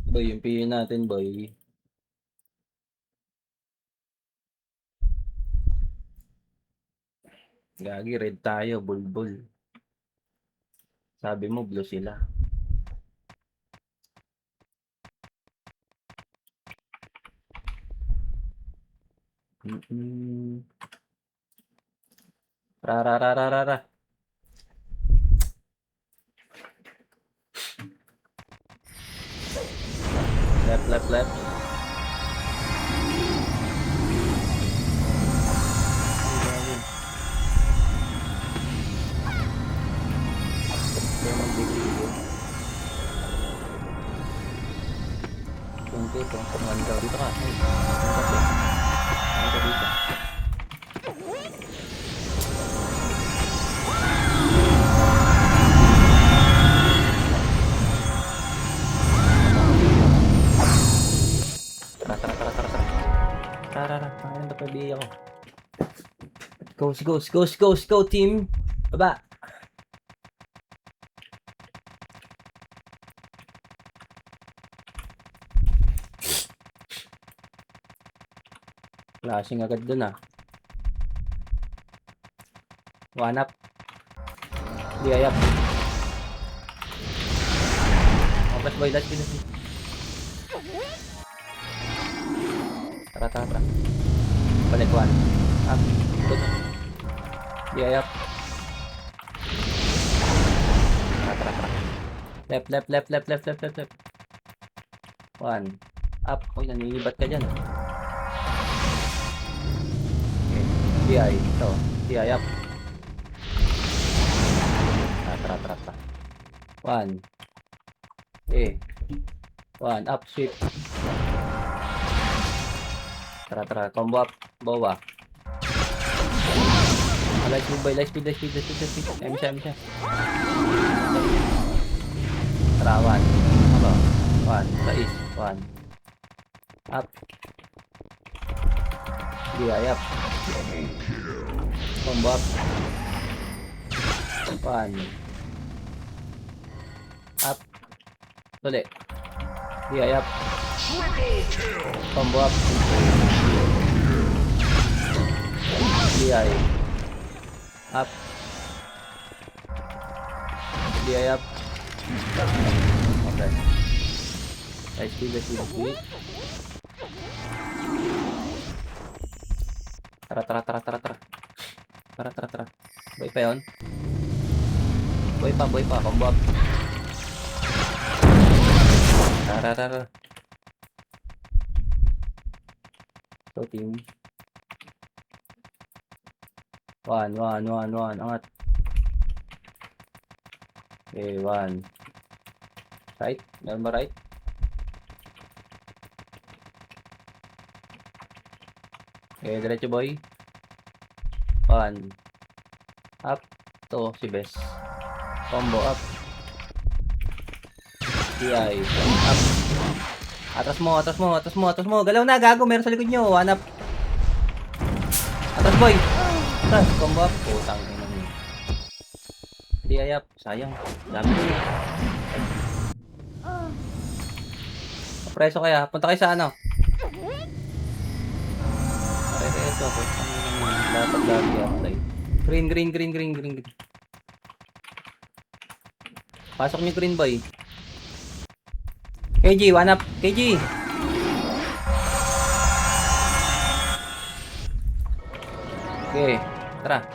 Boy, yung PA natin, boy. Gagi, red tayo, bulbul. Sabi mo, blue sila. Rararararara. Left, left, left. Tungkol, tungkol. Dito ka. Ay, ano ka dito? Tara. Ano ba tabi ako? Go, team. Baba. Flashing agad dun ah. One up. Di ayap. Opas boy, last kill. Tara. Balik one. Up. Good. Di ayap. Tara. Left. One. Up. Uy, nanilibat ka dyan. Okay. DI. Ito. DI up. Tara. One. Okay. One. Up. Sweep. Tara. Combo up. Bawa. Light speed. M siya. Tara. One. Ano? One. Sais. One. Up. DI up. Combo up. One. Up. Tuloy. DI up. Combo up. DI. Up. DI up. Okay. Light speed. Tara. Boy pa yun. Boy pa. Combo up. Tara. So team. One. Angat. Okay, one. Right? Meron ba right? Okay, diretso boy. One. Up. To si Bes. Combo up. DI. Up. Atras mo. Galaw na, gago. Meron sa likod nyo. One up. Atras boy. Atras. Combo up. Putang ina niyo. DI up. Sayang. Dami ko. Preso kaya. Punta kayo sa ano? Ito ako. Dapat lagi ako tayo. Green. Pasok niyo green boy. KG, one up. KG. Okay. Tara.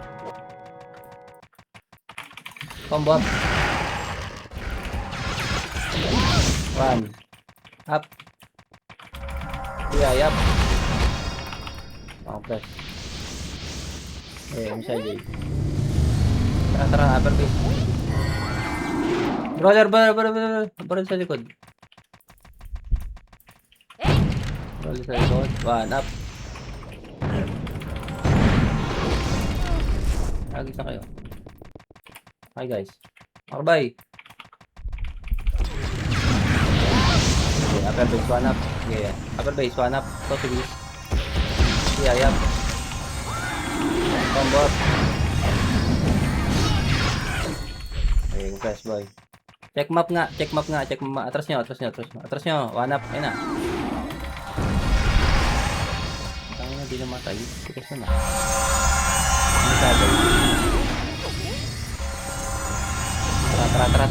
Combo up. One. Up. Yeah, up. Okay. Misalnya Jay. Tara, upper base. Brawler sa likod. Brawler sa likod. One up. Agis na kayo. Hi guys. Makabay. Okay, upper base, one up. Yeah. Upper base, one up. So, sige. Yeah, up. Combo up. Okay, press boy. Check map nga, check map nga, check map. Atras nyo, atras nyo, atras nyo. Atras nyo, one up. Ayun na. Tangin na, di namatay. Tikas na na. Ano sabi?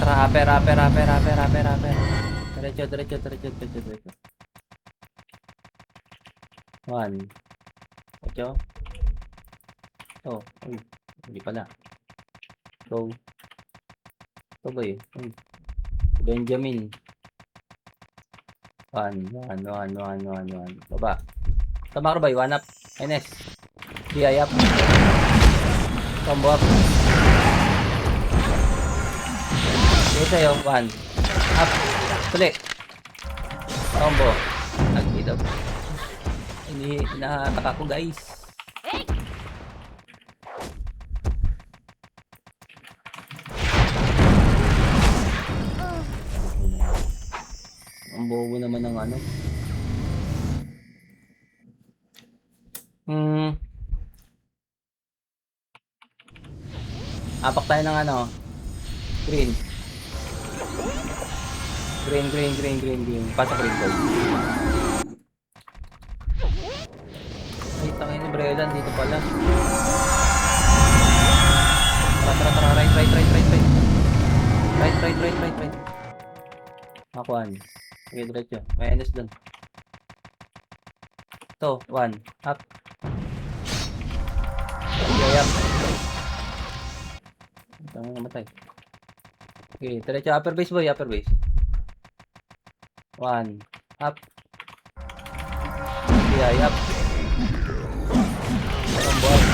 Tara. Aper. Diretso. One. Ocho. Oh, uy. Hindi pala. Go. Ito ba eh? Uy. Benjamin. One. Baba. Tama ka ba? One up. NS. DI up. Combo up. Dito sa'yo. One. Up. Tuli. Combo. Nag-hit up. Inahataka ko guys. Ang bobo naman ng ano. Apak tayo ng ano. Green. Pasok green boy. Ay, tangin ni Brelan dito pala. Tara. Right. Makuhan. Okay, diretso. May NS dun. Ito, one. Up. Okay, up. Tangin namatay. Okay, diretso. Upper base boy, upper base. One. Up. Okay, up. Combo up.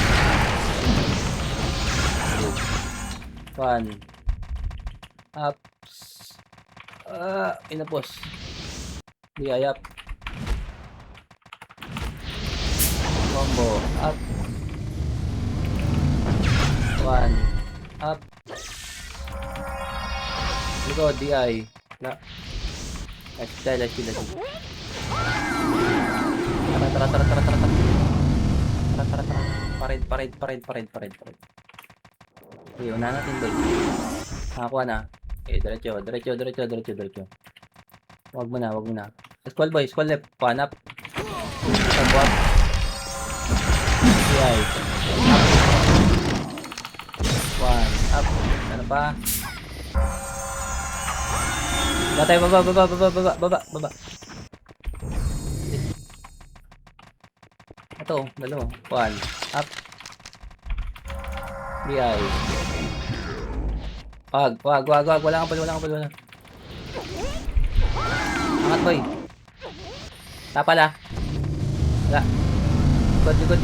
One. Up. Inapos. Okay, up. Combo up. One. Up. Likod, DI. Na. Let's kill. Tara. Parade. Okay, una natin boy. Nakakuha na. Okay, diretso. Wag mo na. Squall boy, squall left. One up. Combo up. DI. Up. One. Up. Ano pa? Batay, baba. Ito, dalawa. One. Up. DI. Wag. Wala kang pala. Angat boy. Tapala. Wala. Likod.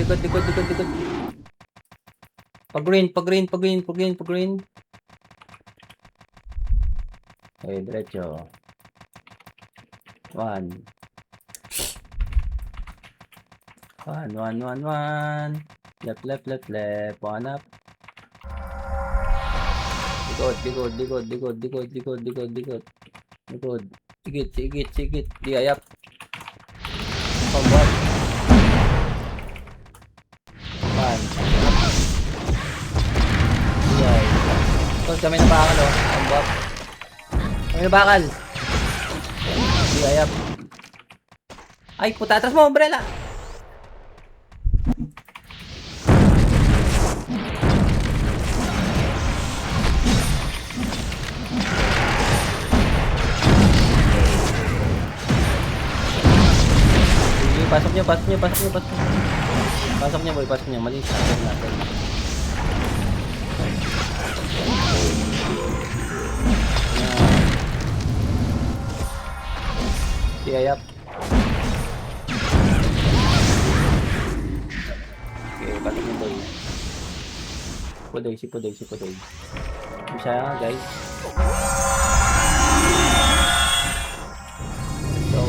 Pag green. Okay, diretso. One. Left. One up. Likod. Sigit. DI up. Combo up. One. DI. Ito, kami na bakal oh. Combo up. Kami na bakal. DI up. Ay, puta. Atras mo, umbrella. Pasok niyo. Pasok niyo boy, Malinis natin. DI up. Okay, pasok niyo boy. Si Pudoy. Bisa guys. So,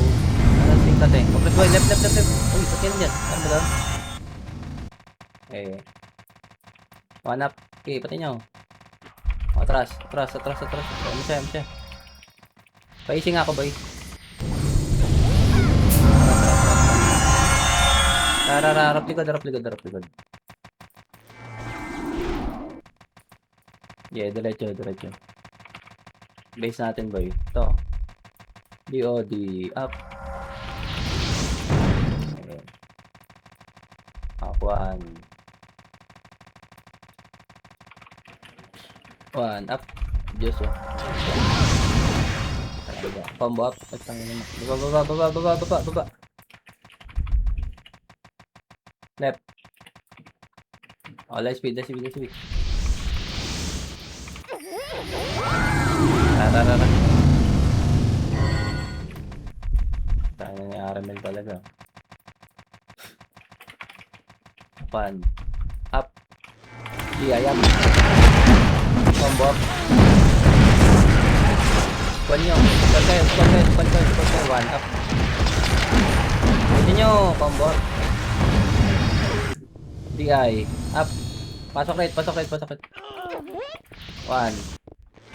natin. Compress boy, left. Uy, pati yan dyan. Ano ba doon? Okay. One up. Okay, pati nyo. Atras. Ano siya? Paising ako, boy. Harap likod. Yeah, diretso. Base natin boy. Ito. DOD. Up. Ayan. Aquan. 1 up. Diyos oh. Talaga. Combo up. Baba. Left. Oh, light speed. Tara. Tayo na ni Aramel talaga. 1 up. Ayam. Combo up. Squad nyo. Squad kayo. 1 up. Pwede nyo. Combo up. DI. Up. Pasok rate. 1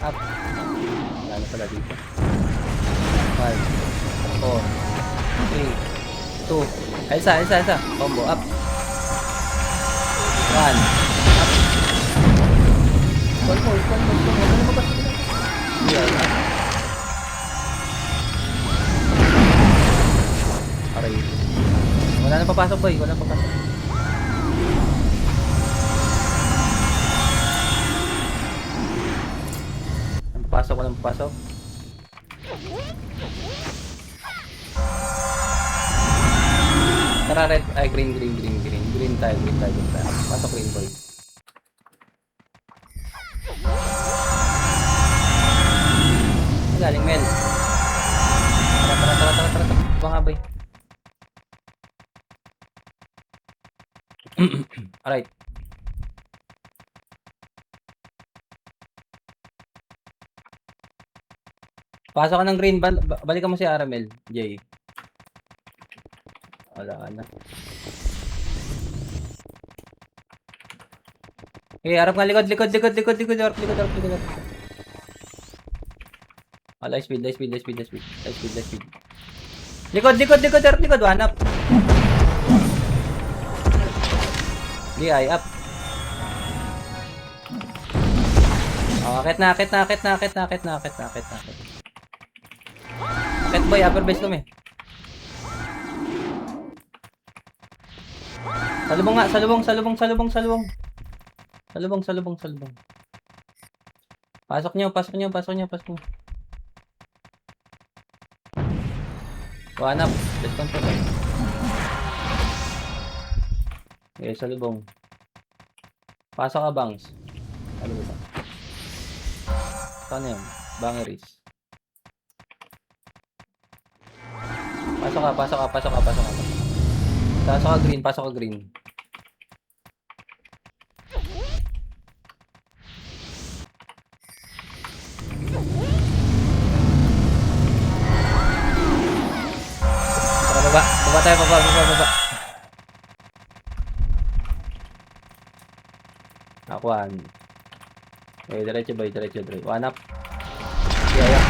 up. Wala na pala dito. 5 4 3 2 isa. Combo up. 1 up. Squad mo. Ano ba? DI up. Aray. Wala na papasok boy. Walang papasok. Tara red. Ay green tayo. Pasok green boy. Galing men. Tara. Banga boy. Alright. Pasok ka ng green. Balikan mo si Aramel, Jay. Wala na. Harap nga likod. Harap likod. Light speed. Likod. Harap likod. 1 up. DI up. Akit na. Akit boy, upper base kami. Salubong nga, salubong. Pasok nyo. 1 up, let's control. Okay, salubong. Pasok ka bangs. Ano ba? Saan yun? Bangeries. Pasok ka. Pasok ka green. Tara, baba tayo. Aquan. Okay, diretso. 1 up. Yeah.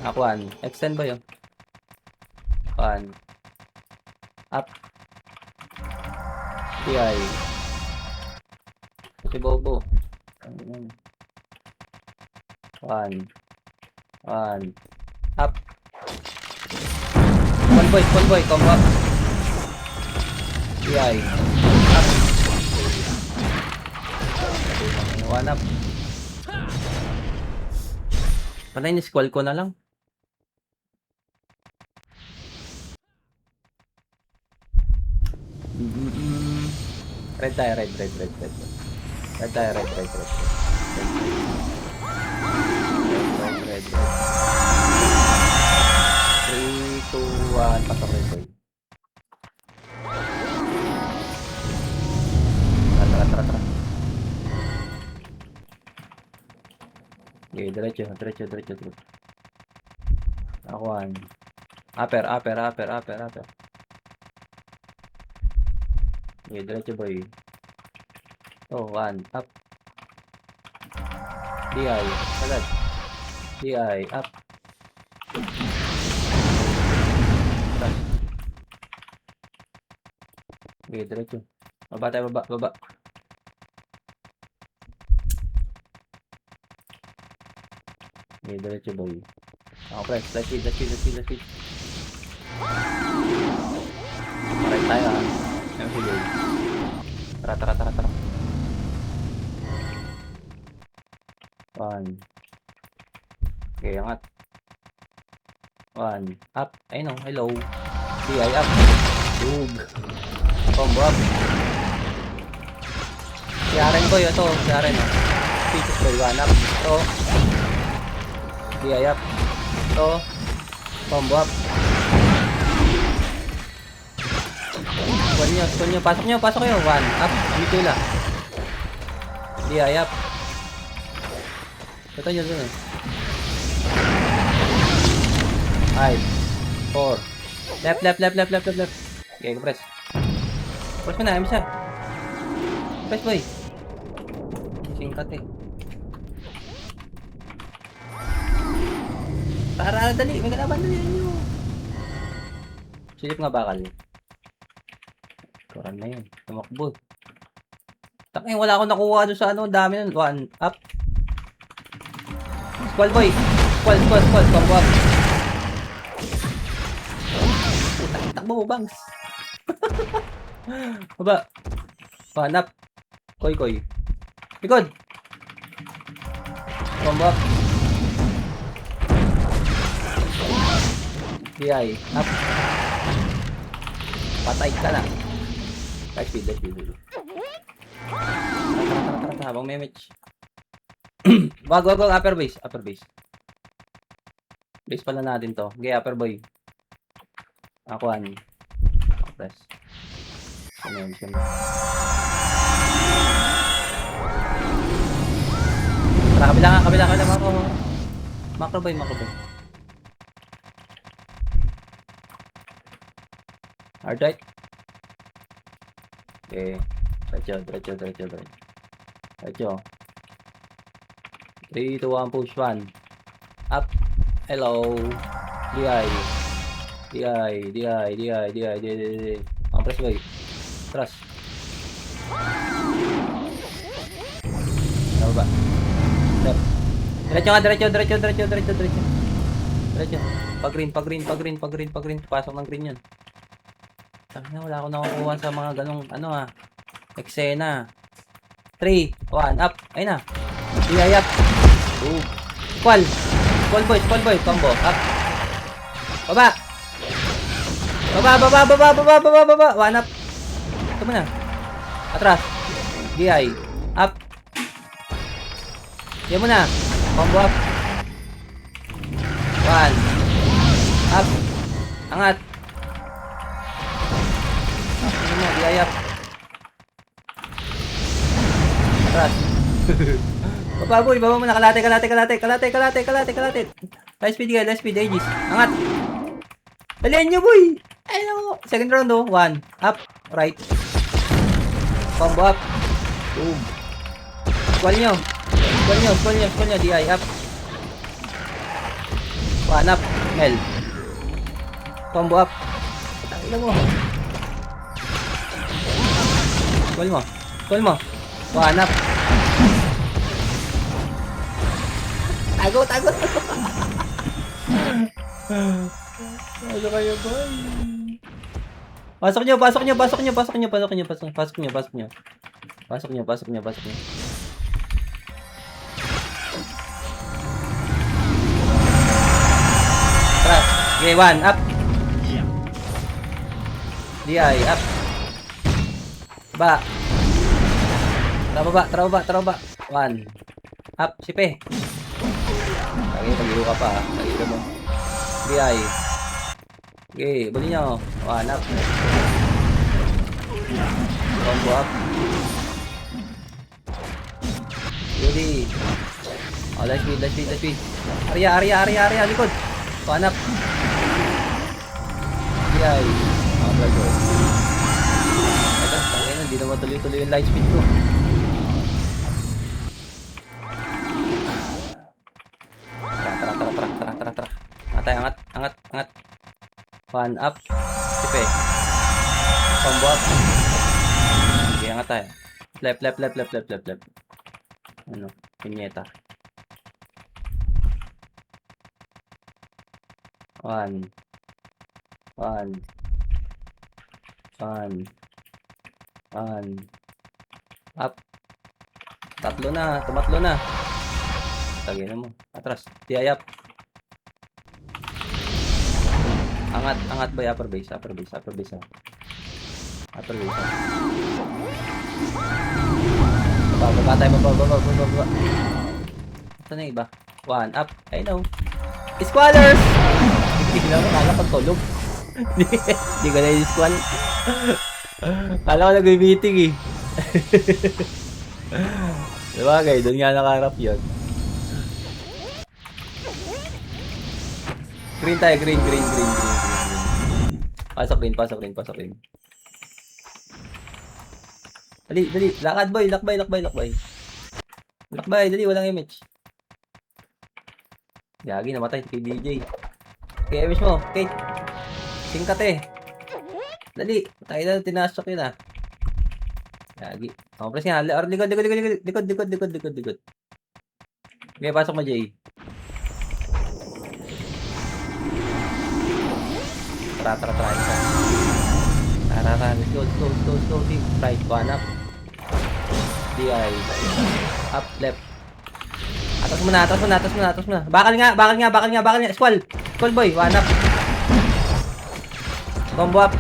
Aquan. Extend ba yun? 1 up. TI. Si Bobo. 1 up. Spawn boy, combo up. TI. Up. 1 up. Panay ni squall ko na lang. Red tayo, red. Red tayo, red. Red. 3, 2, 1, pasok red boy. Tara. Okay, diretso. Aquan. Upper. Okay, diretso boy. 1 up. DI, agad. DI, up. Okay, diretso. Baba tayo, baba. Okay, diretso boy. Ako press, let's speed. Alright tayo ah. Ayun si boy. Tara. 1. Okay, angat. 1. Up. Ayun o, hello. DI up. Tug. Combo up. Siaren boy, ito. Siaren o. Pieces boy, 1 up. Ito. DI up. Ito. Combo up. Skull nyo. Pasok nyo. 1 up. Mitula. DI up. Ito nyo dun eh. 5. 4. Left. Okay, press. Press mo na, isa. Press boy. Singkat eh. Tara, dali. May kalaban dali nyo. Silip nga bakal. Turan na yun. Tumakbo. Taking wala akong nakuha doon sa ano. Dami nun. 1 up. Squall boy. Squall. Combo up. Takbo mo, bangs. Baba. 1 up. Koy. Likod. Combo up. DI. Up. Patay ka na. Light speed. Tara. Habang may match. Wag. Upper base. Base pala natin to. Okay, upper boy. Akuan. Press. Siyempre. Tara, kabila. Macro boy. Hard right. Okay. Diretso. 3, 2, 1, push 1. Up. Hello. DI. Press boy. Trust. Baba. Left. Diretso. Pag-green. Pasok ng green yun. Sabi na, wala akong nakukuha sa mga ganong, eksena. 3, 1, up. Ayun na. DI up. Ooh. Squall boy. Combo. Up. Baba. 1 up. Ito mo na. Atras. DI. Up. Yan mo na. Combo up. 1. Up. Angat. DI up. Atras. Baba mo na. Kalate. Light speed, Aegis. Angat. Dalihan nyo, boy. Ayun. Second round, 1. Up. Right. Combo up. Boom. Squall nyo. DI up. 1 up. Mel. Combo up. Tangina mo. Squall mo. 1 up. Tago. Ano kayo, boy? Pasok nyo. Tara. Okay, 1 up. DI up. Traba. 1 up. Sipe. Okay, pag-iro ka pa. Pag-iro mo. DI. Okay, bali nyo. 1 up. Combo up. Ready. Oh, let's speed. Area. Likod. 1 up. DI. Go. Ito, hindi naman tuloy yung light speed ko. Tara. Angat. 1 up. Sipe. Combo up. Okay, angat tayo. Left. Pinyeta. One. One. One. One. Up. Tatlo na. Tumatlo na. Tagay na mo. Atras. Tiyayap. Angat. Angat ba? Upper base. Upper base. Upper base. Upper base. Baba tayo. Baba. Ito na iba. One. Up. I know. Squallers! Hindi lang. Kala pagtulog. Hindi ka na yung squall. Kala ko nag-meeting eh. Sabagay, doon nga nakaharap yun. Green tayo, green. Pasok rin. Dali. Lakad boy, lakbay. Lakbay, dali, walang image. Yagi, namatay kay DJ. Kaya image mo, Kate. Singkat eh. Dali, tayo na, tinasok yun ah. Yagi. Press nga, likod. Okay, pasok mo, Jay. Tara. Let's go. Right, one up. DI. Up, left. Atas mo na. Bakal nga. Squall boy, one up. Combo up.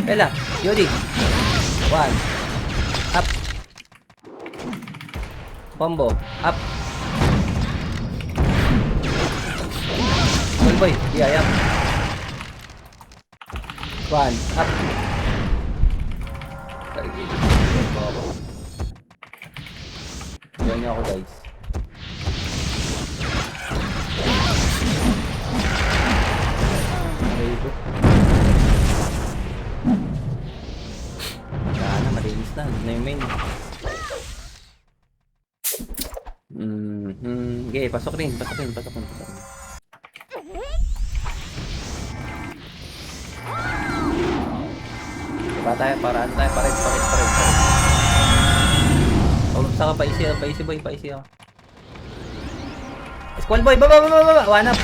Bella, Yodi. One. Up. Combo. Up. Squall boy, DI up. One. Up. Diyan niyo ako guys. Sana malinis na. Hindi na yung main. Okay, pasok rin. Diba tayo? Paraan tayo. Pares. Saka paisi boy. Squall boy, baba. One up.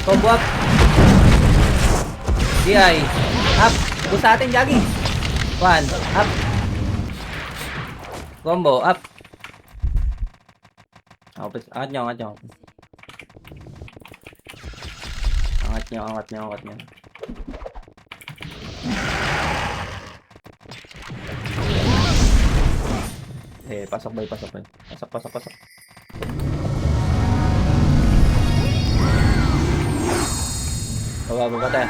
Combo up. DI. Up. Gusto sa atin, Jagi. One. Up. Combo up. Angat nyo. Angat nyo. Pasok boy. Pasok. Baba tayo.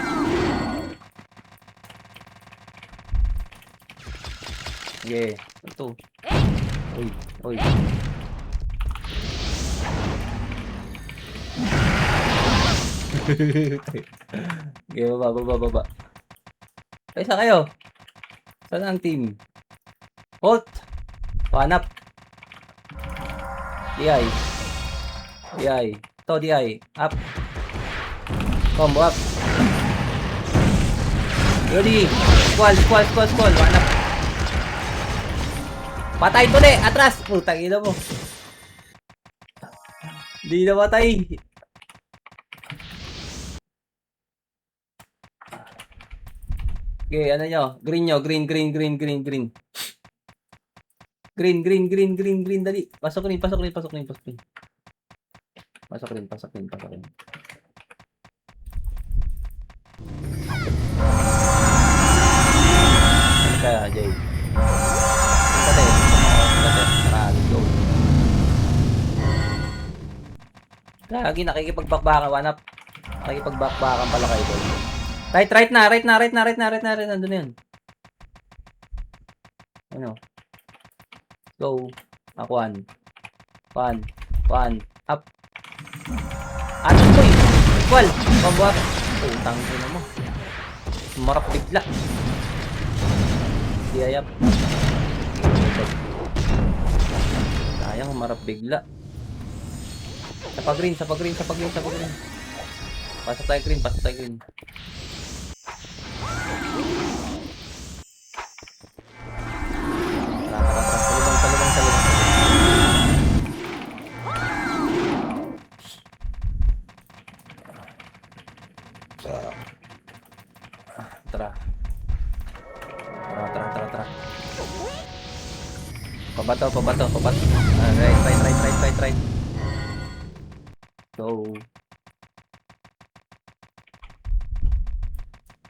Okay, ito. Uy. Okay, baba. Isa kayo. Saan ang team? Hold. One up. DI. To DI. Up. Combo up. Yodi. Squall. One up. Patay to le. Atras. Putang ina mo. Di na matay. Okay, ano nyo? Green nyo. Green. Green. Dali. Pasok rin. Pasok rin. Ano kaya, Jay? Kate. Tara, let's go. Lagi nakikipagbakbakan. One up. Nakikipagbakbakan pala kayo, boy. Right na. Nandun na yun. Ano? Go. One. Up. Atin ko eh. Equal. Combo up. Utang ina mo. Marap bigla. Diyayap. Sayang, marap bigla. Sa green. Pasok tayo green. Salubang. Pabato. Right. Go.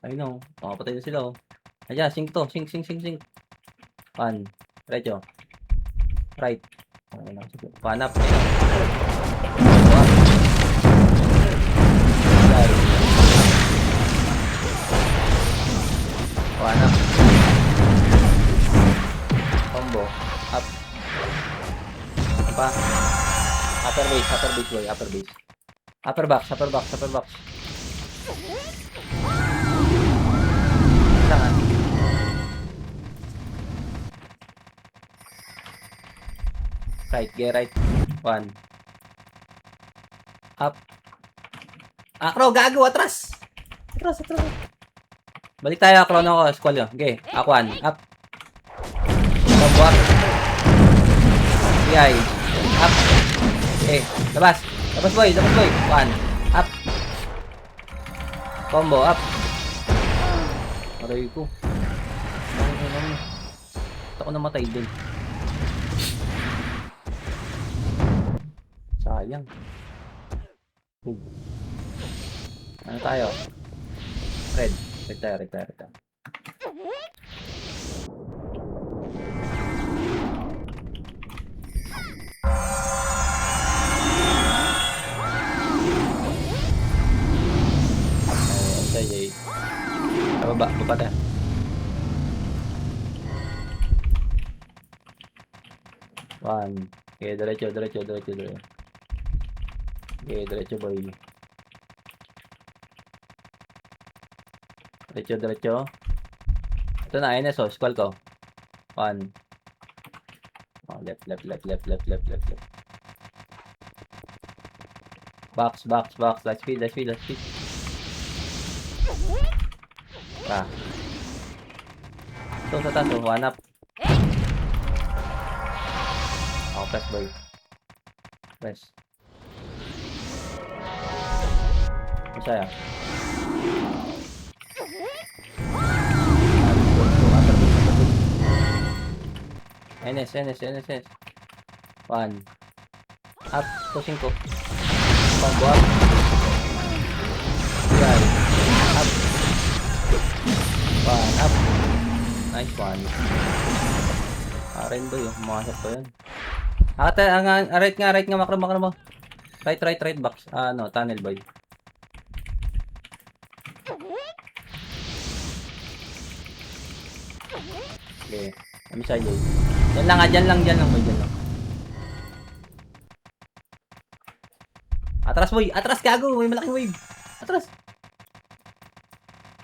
I know. Patay na sila, oh. Ayan, sink to. Sink. 1. Diretso. Right. Panap. Panap. Combo. Up. Apa? Upper base, boy. Upper base. Upper box. Tangan. Right, get right. 1. Up. Akro, gago, atras. Balik tayo, akro na ako, squall yun. Okay, akuan, up. Combo up. PI. Up. Okay, labas. Labas boy. 1. Up. Combo up. Aray ko. Ako namatay dun. Sayang. Ano tayo? Red tayo. Say. Baba tayo. One. Okay, diretso. Okay, diretso boy. Diretso. Ito na, ayun na, so, squall ko. 1. Oh, left. Box. Last speed. Ito sa taas, 1 up. Oh, press boy. Press. Masaya. NS. 1. Up. Pushing ko. Combo up. Yan. Up. 1. Up. Nice one. Rainbow yung pumasok ko yan. Right nga, makro mo. Right box. Tunnel boy. Okay. Kami sa iyo. Diyan lang boy. Atras boy. Atras gago. May malaking wave. Atras.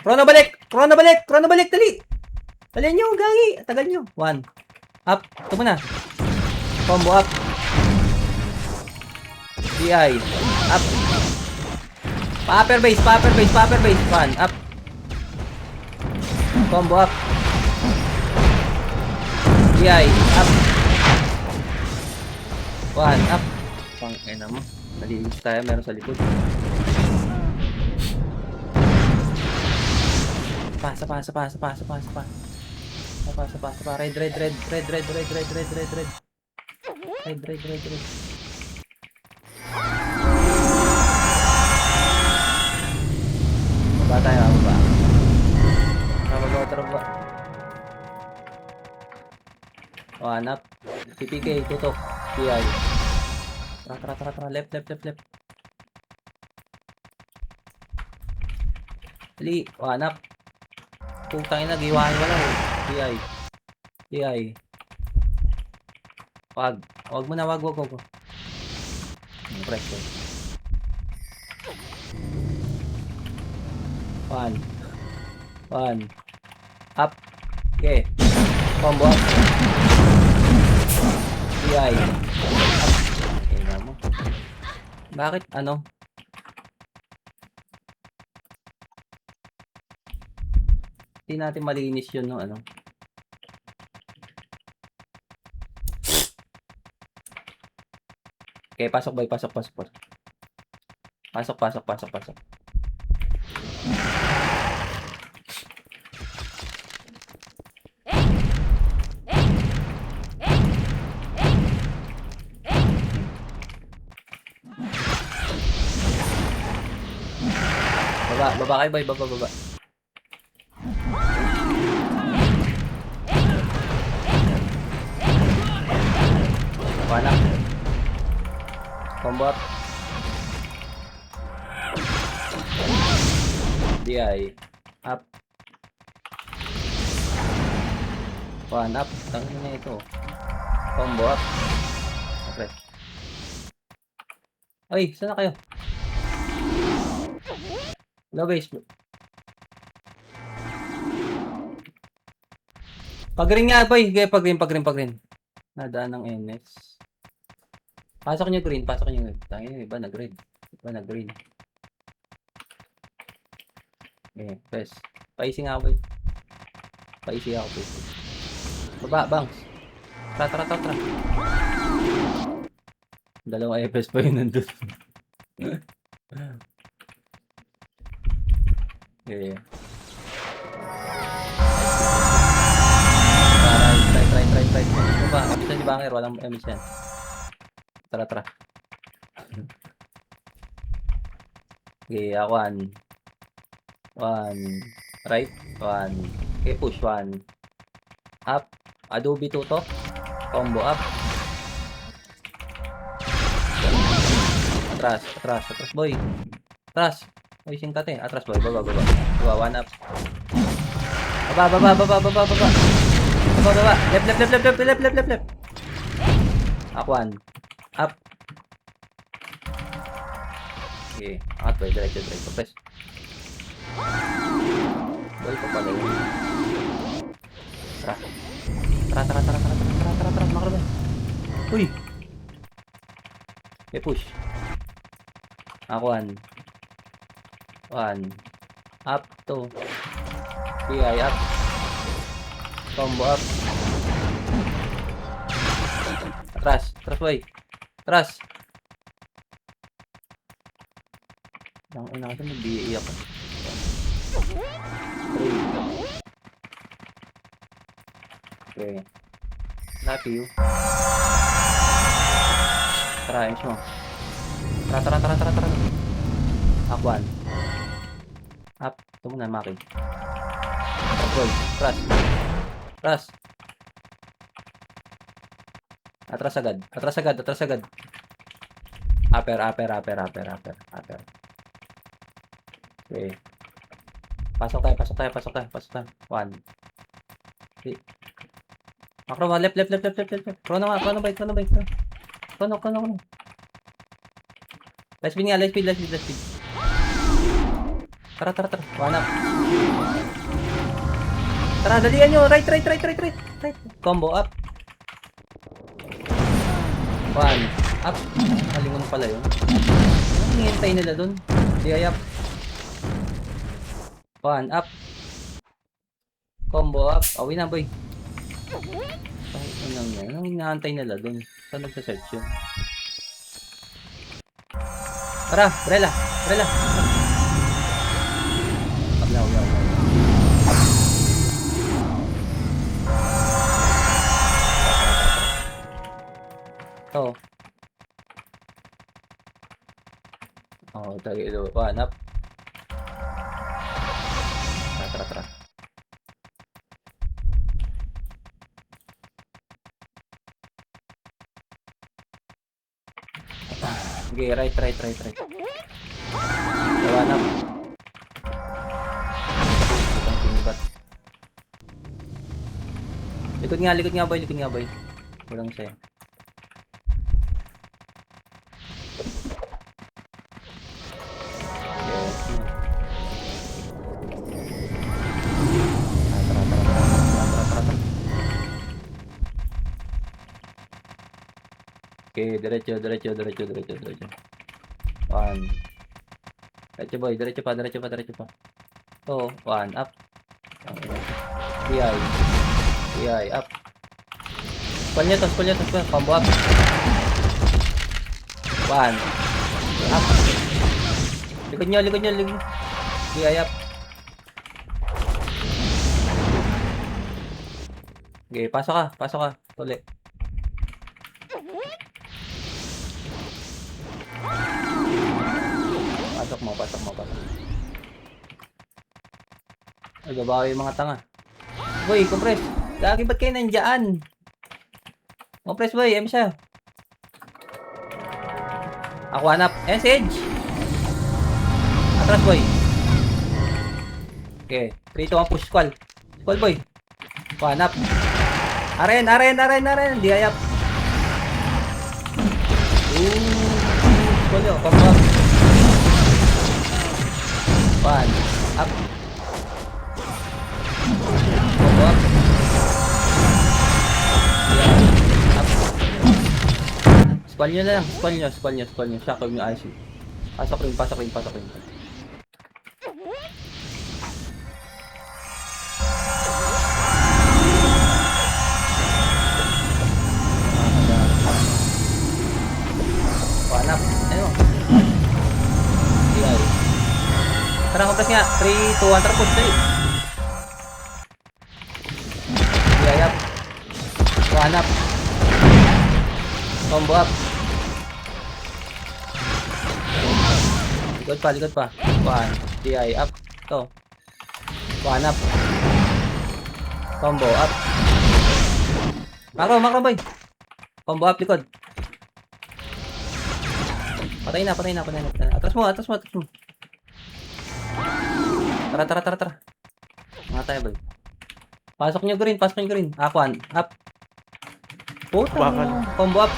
Chrono balik. Dali. Dali nyo, gagi. Tagal nyo. 1. Up. Ito muna. Combo up. DI. Up. Pa-upper base. 1. Up. Combo up. DI. Up. 1. Up. Pang-ena mo. Nalilis tayo. Meron sa likod. Pasa. Red. Baba tayo, baba. Traba. Oh, hanap. PPK, tutok. PI. Tara. Left. Dali. Oh, hanap. Putang ina, giwain mo lang. PI. Wag mo na, wag. Press ko. 1. Up. Okay. Combo up. PI. Up. Okay na mo. Bakit hindi natin malinis yun, no? Okay, pasok boy. Pasok. Baba kayo, boy. Baba. Wala. Combo up. DI. Up. One up. Tangin na ito. Combo up. Okay. Ay, saan na kayo? Low base. Pag-green nga, boy. Okay, pag-green. Nadaan ng NS. Pasok nyo green. Tangin, iba nag-green. Okay, press. Paisi nga, boy. Paisi ako, boy. Baba, bangs. Tra. Dalawang FPS pa yun nandun. Okay. Try. Baba, kapisa si Banger. Walang MS yan. Tra. Okay, one. Right. One. Okay, push. One. Up. Adobe 2 to. Combo up. Atras, boy. Atras. Ay, singkat eh. Atras, boy. Baba. One up. Baba. Left. One. Up. Okay. Angat, boy. Diretso. Press. Boy, pa pala yun. Tara. Makro ba? Uy! Okay, push. One. Up to. PI up. Combo up. Atras, boy. Atras. Ang ina kasi mag-iiyak. 3. Okay. Love you. Tara, ayos mo. Tara. Up 1. Up. Ito muna, Maki. Boy. Atras. Atras agad. Upper. Okay. Pasok tayo. 1. Okay. Makro ba? Left. Chrono bike. Chrono. Light speed. Tara. 1 up. Tara, dalian nyo. Right. Combo up. 1 up. Kalingon pala yun. Anong hihintay nila dun? DI up. 1 up. Combo up. Awi na, boy. Anong hinaantay nila dun? Saan nagsa-search yun? Tara, Brella. Wala. Oh. Tayo. 1 up. Tara. Okay, right. One up. Itong tinibat. Likod nga, boy. Walang siya. Okay, diretso. 1. Diretso, boy. Diretso pa. Oh, 1 up. PI up. Spalyatos. Combo up. 1 up. Likod nyo. PI up. Okay, pasok ka. Tuli. Pasok mo. Nagabawi yung mga tanga. Boy, compress. Lagi ba't kayo nandiyan? Compress boy, em siya. Ako hanap. Ayan si Edge. Atras boy. Okay. 3, 2, 1, push. Squall. Squall boy. Ako hanap. Aren. Di ayap. Squall yun. Come up. 1. Up. Come up. Up. Squall nyo na lang. Squall nyo. Shockwave nyo. Ayos yun. Pasok rin. Panap. Ayun. Ay. Tara, compress nga. 3, 2, 1, tara push. Ayap. Panap. Combo up. Likod pa. Kuhan. DI up. Ito. Kuhan up. Combo up. Makro boy. Combo up, likod. Patay na. Atras mo. Tara. Mga tayo boy. Pasok nyo green. Akuan. Up. Puta. Combo up.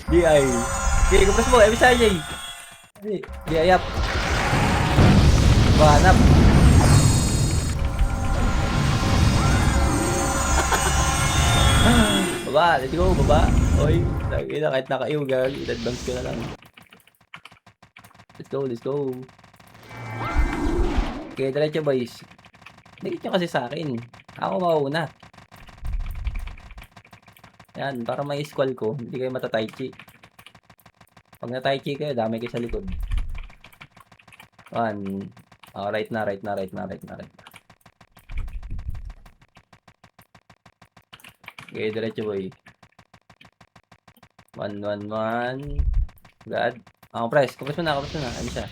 DI. Okay, compress mo. MSRJ. DI up. Banap. Baba, let's go, baba. Oy, lagi na kahit naka-ew, i-advance ko na lang. Let's go. Okay, diretso boys. Dikit nyo kasi sa akin. Ako mauna. Yan, para may squall ko, hindi kayo mata-taichi. Pag na-taichi kayo, dami kayo sa likod. 1. Oh, right na. Okay, diretso boy. 1. God. Compress mo na. Ano siya?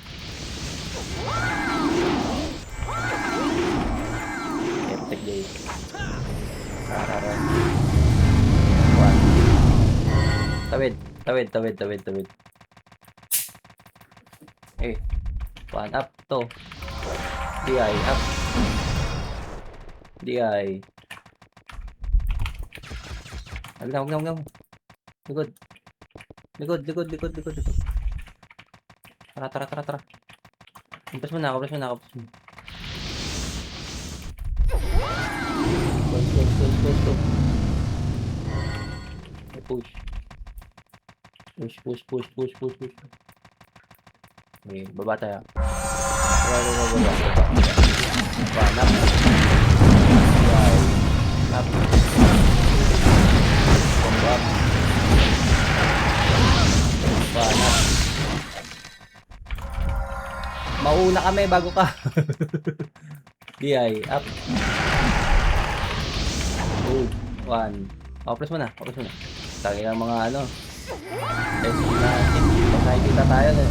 Okay, protect Jay. Tara. 1. Tawid. Okay. 1 up to. DI up. DI. Huwag na. Likod. Tara. Compress mo na. Push. Okay, baba tayo. Baba. Panap. Up. Combat. Panap. Mauna kami bago ka. DI. Up. 1. Press mo na. Tagi ng mga ano. Test natin. Pag nakikita tayo na.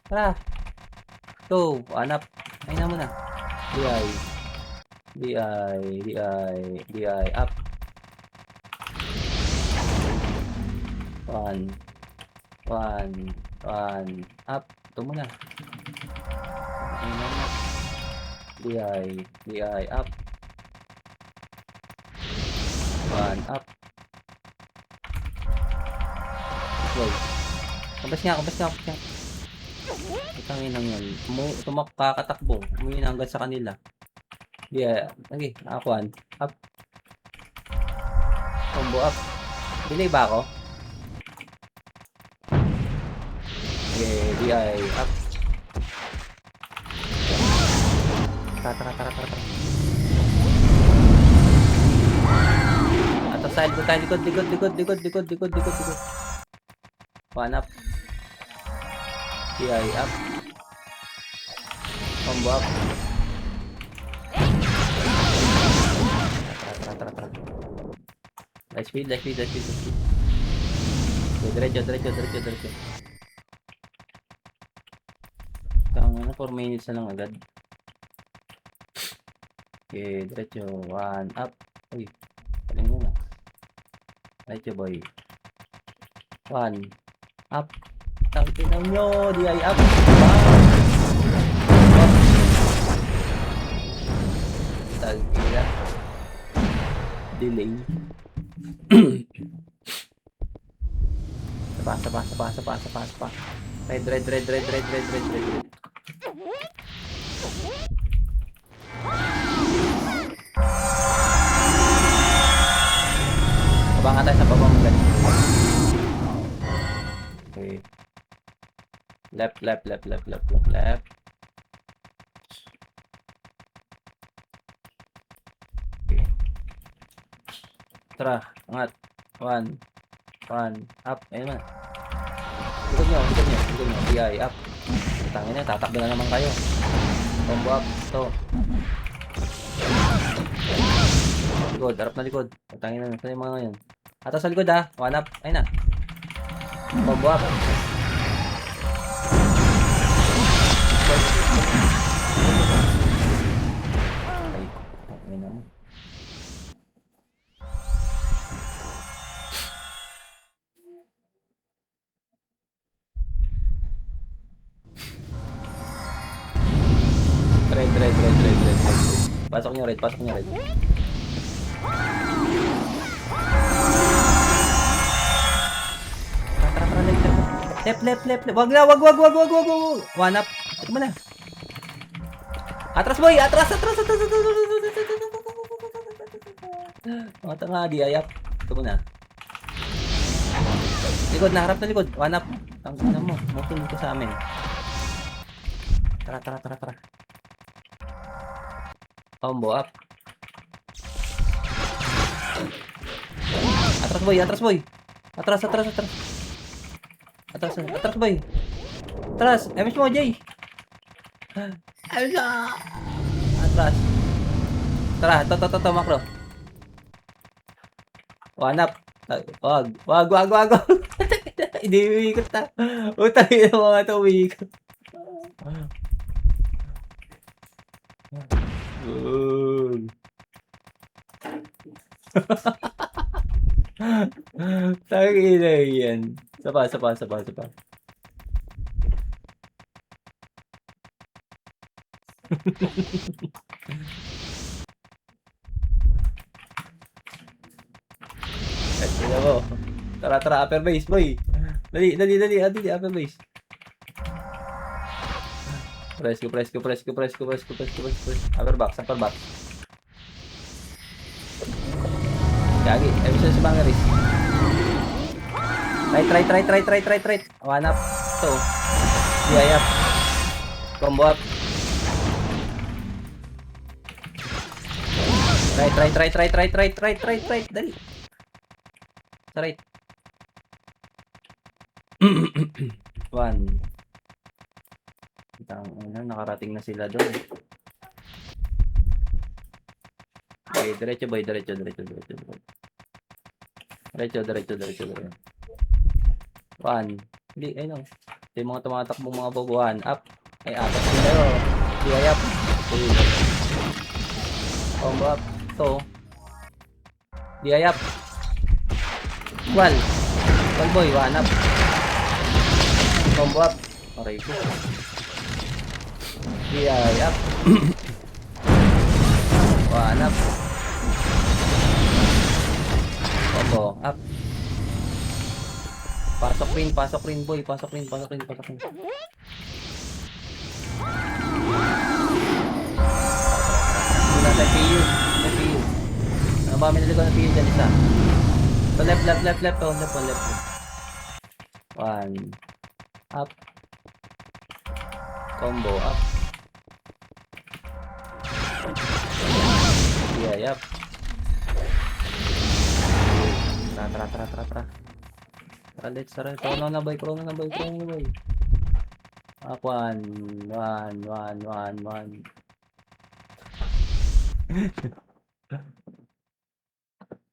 Tara. Go. Hanap. Ay na muna. DI. Up. 1. Up. Ito muna. DI. Up. 1. Up. Wait. Kapes nga. Itangin lang yan. Kakatakbo. Umuwi na hanggang sa kanila. Okay. Akuan. Up. Combo up. Delay ba ako? Okay. DI. Up. Tara. Atas side ko tayo. Likod. 1 up. DI up. Combo up. Tara. Light speed. Okay, diretso. Tama na, 4 minutes na lang agad. Okay, diretso. 1 up. Uy, paling mo na. Diretso, boy. 1 up. Tangkinan nyo, di ay up. Tangkina. Delay. Sapa. Red. Abangan tayo sa baba mo ganun. Okay. Left. Okay. Tara, angat. 1 up. Ayun na. Likod nyo. DI up. Tangin na, tatakbo na naman kayo. Combo up. Ito. Likod, harap na likod. Tangin na, saan yung mga ngayon? Atas sa likod ha. 1 up. Ayun na. Combo up. Ay, ayun na mo. Red. Pasok nyo red. Tara, left. Wag. 1 up. Ito mo na. Atras boy, atras. Mga tanga, di ayap. Ito mo na. Likod na, harap na likod. 1 up. Tangina mo, mutulog ka sa amin. Tara. Combo up. Atras boy. Atras boy. Atras. MS mo, Jay. Atras. Tara, to makro. 1 up. Wag. Hindi umiikot na. Utang ina mga to umiikot. Tangina yan. Sapa. Tignan mo. Tara, upper base, boy. Dali, upper base. Press ko. Upper box. Gagi, emission sa bangeris. Right. 1 up. So, DI up. Combo up. Right. Dali. Sa right. 1. Nakarating na sila doon. Okay, diretso boy. Diretso. Diretso. 1. Hindi, ayun. Ito yung mga tumatakbong mga babuhan. Up. Ay, apat sila yun. DI up. Combo up. Ito. DI up. Wal boy, 1 up. Combo up. Okay ko. DI up. 1 up. Combo up. Pasok rin boy. Pasok rin. Wala sa PU. Ano ba minili ko ng PU dyan isa? So left. Left. 1 up. Combo up. DI up. Tara. Let's tara. Chrono na boy. Up 1.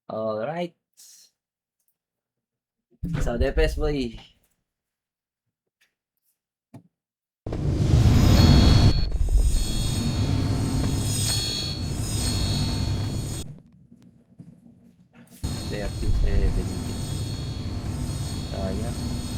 Alright. So, DPS boy. Sayang.